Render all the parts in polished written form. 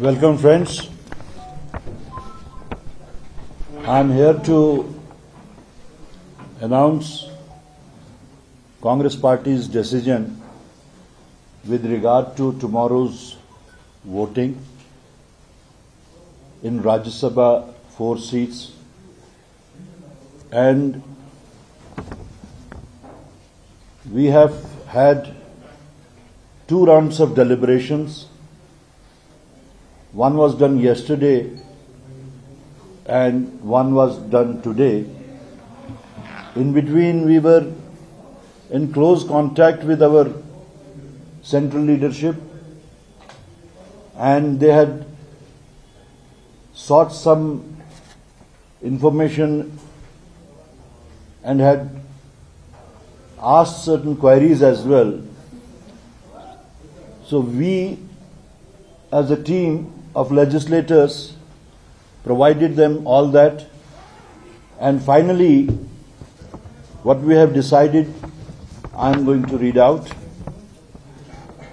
Welcome, friends. I am here to announce Congress Party's decision with regard to tomorrow's voting in Rajya Sabha 4 seats, and we have had 2 rounds of deliberations. One was done yesterday and one was done today. In between, we were in close contact with our central leadership, and they had sought some information and had asked certain queries as well. So we, as a team of legislators, provided them all that, and finally what we have decided I am going to read out.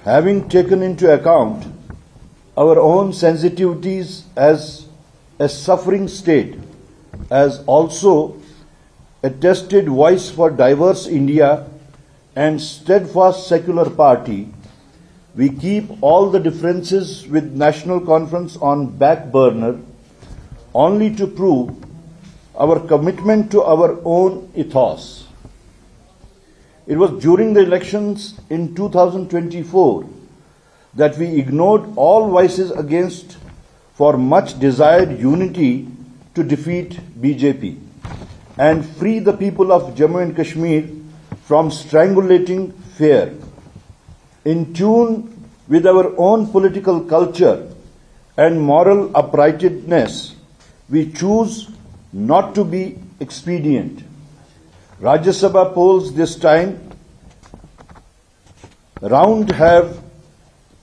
Having taken into account our own sensitivities as a suffering state, as also a tested voice for diverse India and steadfast secular party, we keep all the differences with National Conference on back burner only to prove our commitment to our own ethos. It was during the elections in 2024 that we ignored all vices against for much desired unity to defeat BJP and free the people of Jammu and Kashmir from strangulating fear. In tune with our own political culture and moral uprightness, we choose not to be expedient. Rajya Sabha polls this time round have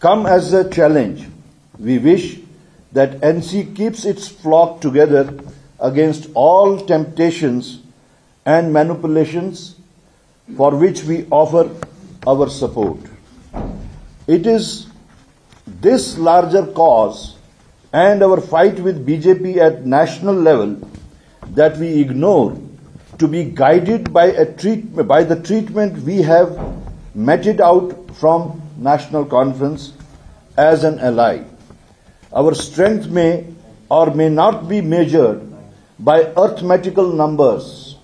come as a challenge. We wish that NC keeps its flock together against all temptations and manipulations, for which we offer our support. It is this larger cause and our fight with BJP at national level that we ignore to be guided by the treatment we have meted out from National Conference as an ally. Our strength may or may not be measured by arithmetical numbers.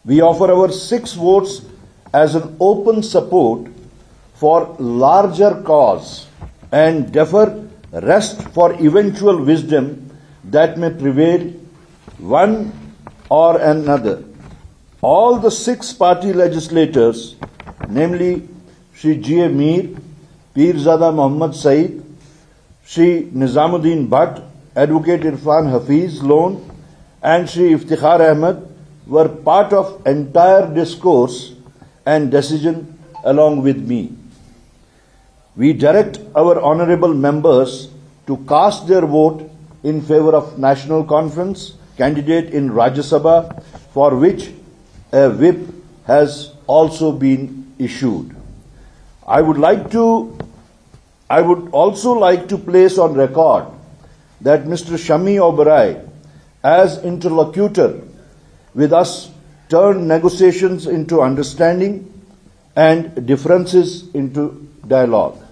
We offer our 6 votes as an open support for larger cause and defer rest for eventual wisdom that may prevail one or another. All the 6 party legislators, namely Shri G.A. Mir, Pirzada Muhammad Saeed, Shri Nizamuddin Bhatt, Advocate Irfan Hafiz Lone, and Shri Iftikhar Ahmed, were part of entire discourse and decision along with me. We direct our honorable members to cast their vote in favor of National Conference candidate in Rajya Sabha, for which a whip has also been issued. I would also like to place on record that Mr. Shami Oberoi, as interlocutor with us, turned negotiations into understanding and differences into dialogue.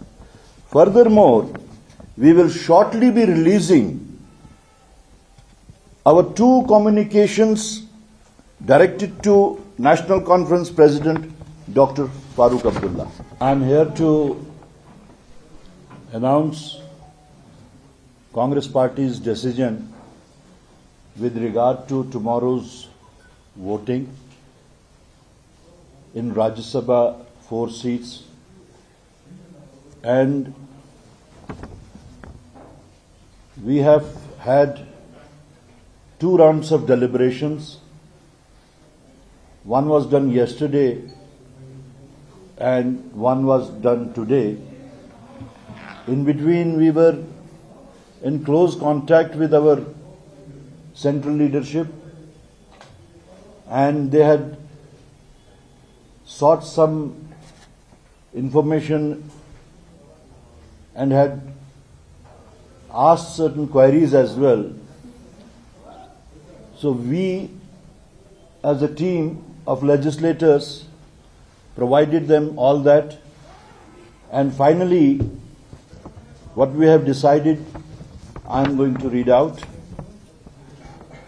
Furthermore, we will shortly be releasing our 2 communications directed to National Conference President Dr. Farooq Abdullah. I am here to announce Congress Party's decision with regard to tomorrow's voting in Rajya Sabha 4 seats, and we have had 2 rounds of deliberations. One was done yesterday and one was done today. In between, we were in close contact with our central leadership, and they had sought some information and had asked certain queries as well. So we, as a team of legislators, provided them all that. And finally, what we have decided, I am going to read out.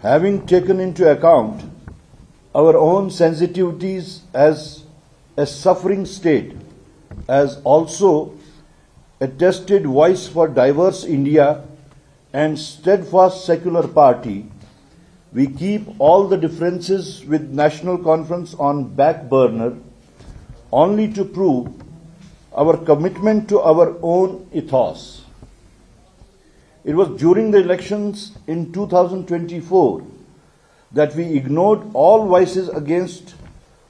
Having taken into account our own sensitivities as a suffering state, as also a tested voice for diverse India and steadfast secular party, we keep all the differences with National Conference on back burner only to prove our commitment to our own ethos. It was during the elections in 2024 that we ignored all voices against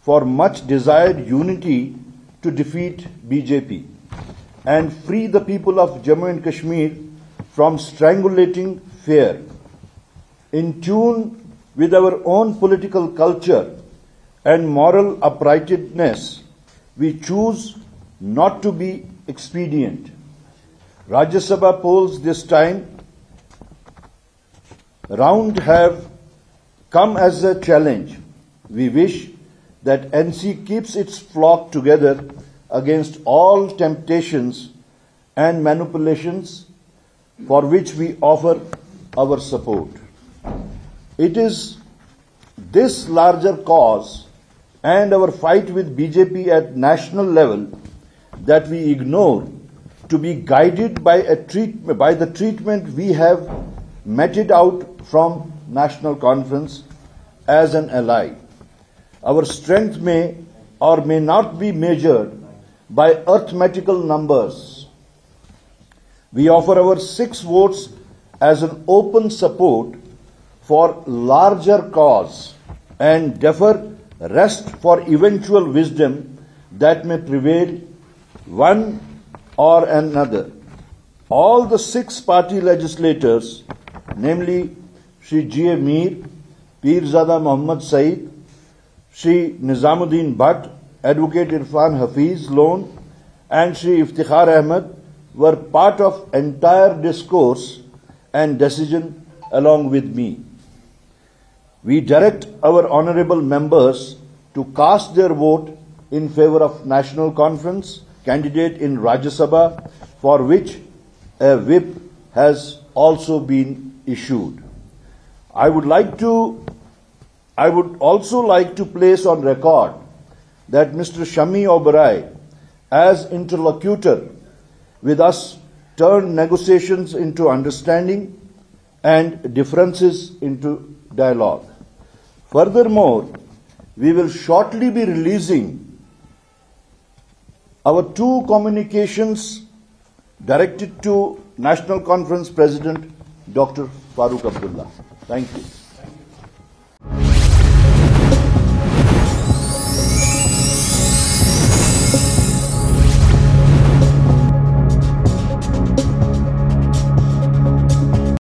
for much desired unity to defeat BJP and free the people of Jammu and Kashmir from strangulating fear. In tune with our own political culture and moral uprightness, we choose not to be expedient. Rajya Sabha polls this time round have come as a challenge. We wish that NC keeps its flock together against all temptations and manipulations for which we offer our support. It is this larger cause and our fight with BJP at national level that we ignore to be guided by the treatment we have meted out from National Conference as an ally. Our strength may or may not be measured by arithmetical numbers. We offer our 6 votes as an open support for larger cause and defer rest for eventual wisdom that may prevail one or another. All the 6 party legislators, namely Shri G.A. Mir, Pirzada Muhammad Saeed, Shri Nizamuddin Bhatt, Advocate Irfan Hafiz Lone, and Shri Iftikhar Ahmed were part of entire discourse and decision along with me. We direct our honorable members to cast their vote in favor of National Conference candidate in Rajya Sabha, for which a whip has also been issued. I would also like to place on record that Mr. Shami Oberoi, as interlocutor with us, turned negotiations into understanding and differences into dialogue. Furthermore, we will shortly be releasing our 2 communications directed to National Conference President Dr. Farooq Abdullah. Thank you.